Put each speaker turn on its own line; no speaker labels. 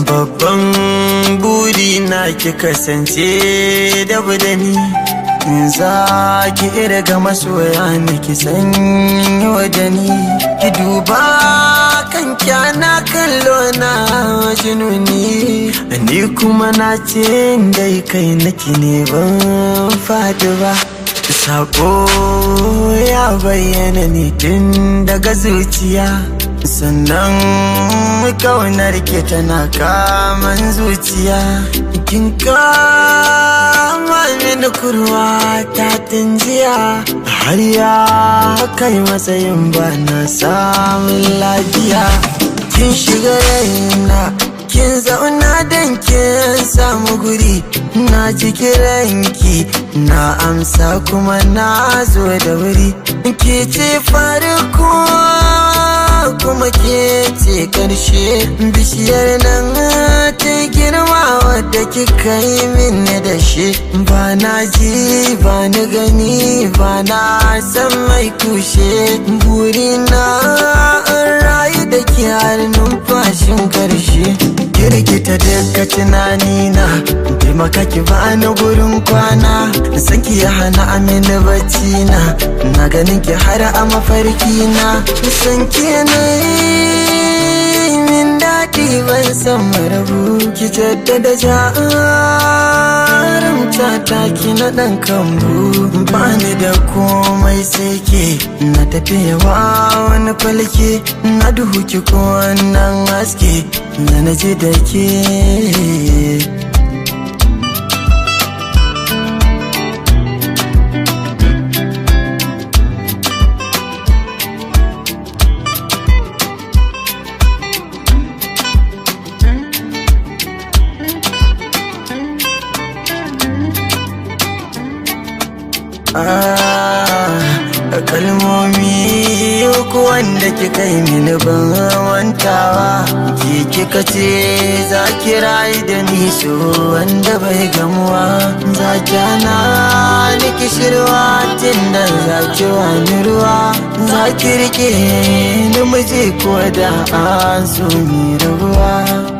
Babban buri na ki kasance da budani, za ki irga masoya ne ki sanyo da ni. Ki duba kan kyana kallo na jinuni, ni kuma na ce dai kai naki ne ban fadi ba. Sako ya bayyana ne tun daga zuciya, sannan kaunar ke tana kaman zuciya. Kin kama mini kurwa ta jiya, har ya kai matsayin ba na samun lafiya. Kin shiga raina, kin zauna dan kin samu guri, na ji kiranki na amsa kuma na zo da wuri. Ke ce farko kuma ke ce karshe, bishiyar nan ta girma wadda kika yi min da shi. Ba na ji ba ni gani ba na san mai kushe, burina an rayu da ke har numfashin karshe. Kirkita daga tunanina, taimaka ki bani gurin kwana, san ki ya hana amini bacci na ganin ki har a mafarki na. San ki na min daɗi ban san marabu, ki jaddada jarumta ta ki na ɗan kambu. Bani da komai sai ke, na tafiyawa wani falke, na duhu ki ko wannan haske da na ji da ke. Kalmomi uku wanda kika yi mini ban wantawa, ki kika ce za ki rayu da ni so wanda bai gamuwa. Za ki hana ni kishirwa tun da za ki wani ruwa, za ki rike ni miji ko da an so mi rabuwa.